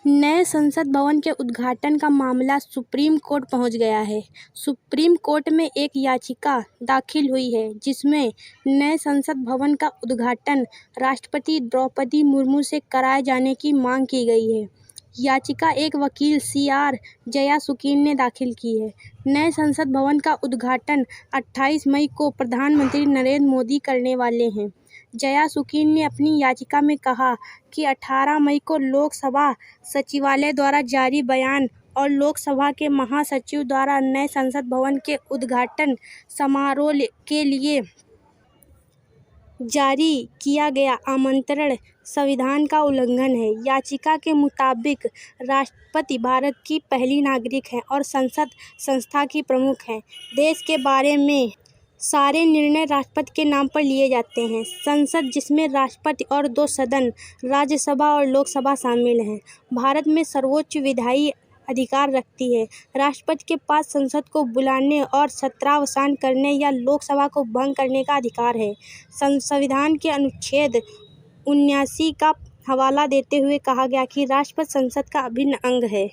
नए संसद भवन के उद्घाटन का मामला सुप्रीम कोर्ट पहुंच गया है। सुप्रीम कोर्ट में एक याचिका दाखिल हुई है जिसमें नए संसद भवन का उद्घाटन राष्ट्रपति द्रौपदी मुर्मू से कराए जाने की मांग की गई है। याचिका एक वकील CR जयासुकीन ने दाखिल की है। नए संसद भवन का उद्घाटन 28 मई को प्रधानमंत्री नरेंद्र मोदी करने वाले हैं। जयासुकीन ने अपनी याचिका में कहा कि 18 मई को लोकसभा सचिवालय द्वारा जारी बयान और लोकसभा के महासचिव द्वारा नए संसद भवन के उद्घाटन समारोह के लिए जारी किया गया आमंत्रण संविधान का उल्लंघन है। याचिका के मुताबिक राष्ट्रपति भारत की पहली नागरिक हैं और संसद संस्था की प्रमुख हैं। देश के बारे में सारे निर्णय राष्ट्रपति के नाम पर लिए जाते हैं। संसद, जिसमें राष्ट्रपति और 2 सदन, राज्यसभा और लोकसभा शामिल हैं, भारत में सर्वोच्च विधायी अधिकार रखती है। राष्ट्रपति के पास संसद को बुलाने और सत्रावसान करने या लोकसभा को भंग करने का अधिकार है। संविधान के अनुच्छेद 79 का हवाला देते हुए कहा गया कि राष्ट्रपति संसद का अभिन्न अंग है।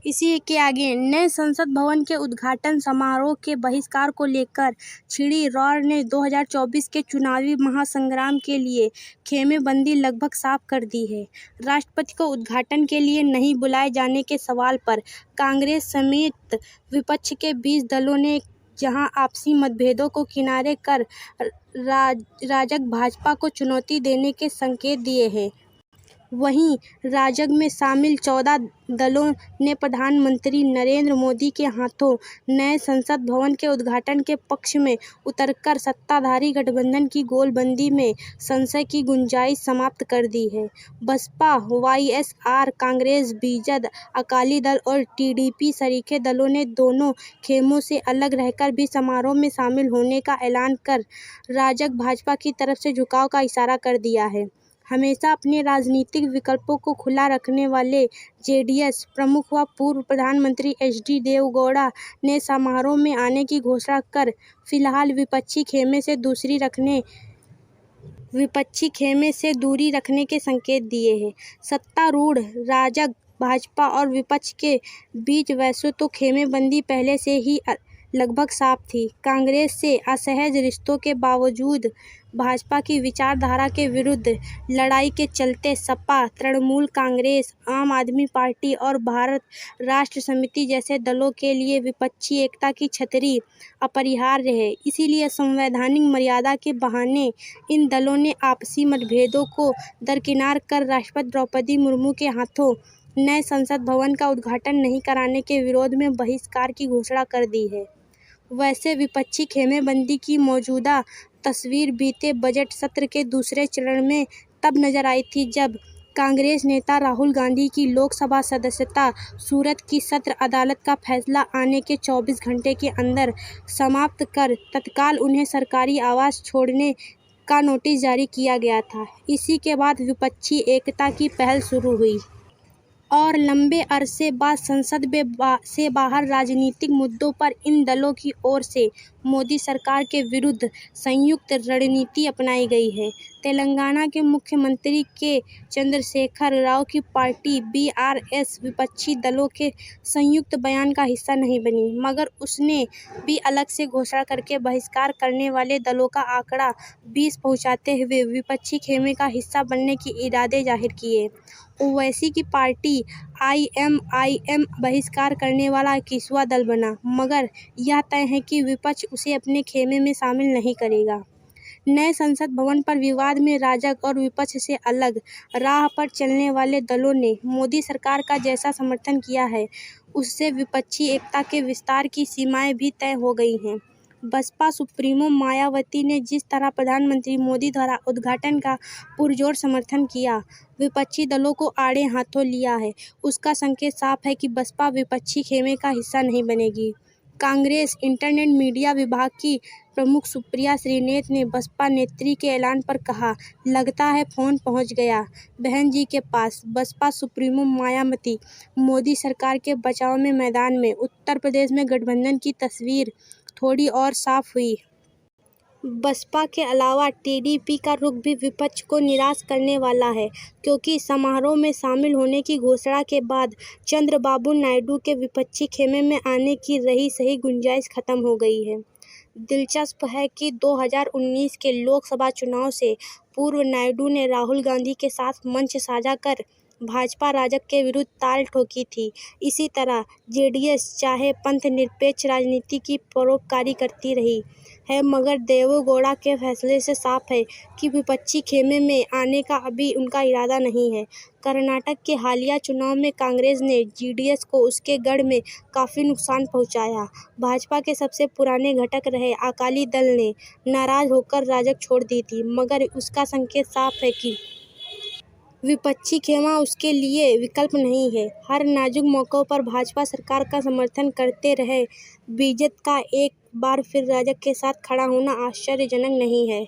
इसी के आगे नए संसद भवन के उद्घाटन समारोह के बहिष्कार को लेकर छिड़ी रॉर ने 2024 के चुनावी महासंग्राम के लिए खेमेबंदी लगभग साफ कर दी है। राष्ट्रपति को उद्घाटन के लिए नहीं बुलाए जाने के सवाल पर कांग्रेस समेत विपक्ष के 20 दलों ने जहां आपसी मतभेदों को किनारे कर राजग भाजपा को चुनौती देने के संकेत दिए हैं, वहीं राजग में शामिल 14 दलों ने प्रधानमंत्री नरेंद्र मोदी के हाथों नए संसद भवन के उद्घाटन के पक्ष में उतरकर सत्ताधारी गठबंधन की गोलबंदी में संशय की गुंजाइश समाप्त कर दी है। बसपा, YSR, कांग्रेस, बीजद, अकाली दल और TDP सरीखे दलों ने दोनों खेमों से अलग रहकर भी समारोह में शामिल होने का ऐलान कर राजग भाजपा की तरफ से झुकाव का इशारा कर दिया है। हमेशा अपने राजनीतिक विकल्पों को खुला रखने वाले JDS प्रमुख व पूर्व प्रधानमंत्री HD देवेगौड़ा ने समारोह में आने की घोषणा कर फिलहाल विपक्षी खेमे से दूरी रखने के संकेत दिए हैं। सत्तारूढ़ राजग, भाजपा और विपक्ष के बीच वैसे तो खेमेबंदी पहले से ही लगभग साफ थी। कांग्रेस से असहज रिश्तों के बावजूद भाजपा की विचारधारा के विरुद्ध लड़ाई के चलते सपा, तृणमूल कांग्रेस, आम आदमी पार्टी और भारत राष्ट्र समिति जैसे दलों के लिए विपक्षी एकता की छतरी अपरिहार्य है। इसीलिए संवैधानिक मर्यादा के बहाने इन दलों ने आपसी मतभेदों को दरकिनार कर राष्ट्रपति द्रौपदी मुर्मू के हाथों नए संसद भवन का उद्घाटन नहीं कराने के विरोध में बहिष्कार की घोषणा कर दी है। वैसे विपक्षी खेमेबंदी की मौजूदा तस्वीर बीते बजट सत्र के दूसरे चरण में तब नजर आई थी जब कांग्रेस नेता राहुल गांधी की लोकसभा सदस्यता सूरत की सत्र अदालत का फैसला आने के 24 घंटे के अंदर समाप्त कर तत्काल उन्हें सरकारी आवास छोड़ने का नोटिस जारी किया गया था। इसी के बाद विपक्षी एकता की पहल शुरू हुई और लंबे अरसे बाद संसद से बाहर राजनीतिक मुद्दों पर इन दलों की ओर से मोदी सरकार के विरुद्ध संयुक्त रणनीति अपनाई गई है। तेलंगाना के मुख्यमंत्री के चंद्रशेखर राव की पार्टी BRS विपक्षी दलों के संयुक्त बयान का हिस्सा नहीं बनी, मगर उसने भी अलग से घोषणा करके बहिष्कार करने वाले दलों का आंकड़ा 20 पहुंचाते हुए विपक्षी खेमे का हिस्सा बनने के इरादे जाहिर किए। ओवैसी की पार्टी IMIM बहिष्कार करने वाला 21वां दल बना, मगर यह तय है कि विपक्ष उसे अपने खेमे में शामिल नहीं करेगा। नए संसद भवन पर विवाद में राजग और विपक्ष से अलग राह पर चलने वाले दलों ने मोदी सरकार का जैसा समर्थन किया है, उससे विपक्षी एकता के विस्तार की सीमाएं भी तय हो गई हैं। बसपा सुप्रीमो मायावती ने जिस तरह प्रधानमंत्री मोदी द्वारा उद्घाटन का पुरजोर समर्थन किया, विपक्षी दलों को आड़े हाथों लिया है, उसका संकेत साफ है कि बसपा विपक्षी खेमे का हिस्सा नहीं बनेगी। कांग्रेस इंटरनेट मीडिया विभाग की प्रमुख सुप्रिया श्रीनेत ने बसपा नेत्री के ऐलान पर कहा, लगता है फोन पहुंच गया बहन जी के पास। बसपा सुप्रीमो मायावती मोदी सरकार के बचाव में मैदान में। उत्तर प्रदेश में गठबंधन की तस्वीर थोड़ी और साफ हुई। बसपा के अलावा टीडीपी का रुख भी विपक्ष को निराश करने वाला है, क्योंकि समारोह में शामिल होने की घोषणा के बाद चंद्रबाबू नायडू के विपक्षी खेमे में आने की रही सही गुंजाइश खत्म हो गई है। दिलचस्प है कि 2019 के लोकसभा चुनाव से पूर्व नायडू ने राहुल गांधी के साथ मंच साझा कर भाजपा राजग के विरुद्ध ताल ठोकी थी। इसी तरह जेडीएस चाहे पंथ निरपेक्ष राजनीति की परोपकारी करती रही है, मगर देवेगौड़ा के फैसले से साफ है कि विपक्षी खेमे में आने का अभी उनका इरादा नहीं है। कर्नाटक के हालिया चुनाव में कांग्रेस ने जेडीएस को उसके गढ़ में काफ़ी नुकसान पहुंचाया। भाजपा के सबसे पुराने घटक रहे अकाली दल ने नाराज होकर राजग छोड़ दी थी, मगर उसका संकेत साफ है कि विपक्षी खेमा उसके लिए विकल्प नहीं है। हर नाजुक मौकों पर भाजपा सरकार का समर्थन करते रहे बीजेपी का एक बार फिर राजग के साथ खड़ा होना आश्चर्यजनक नहीं है।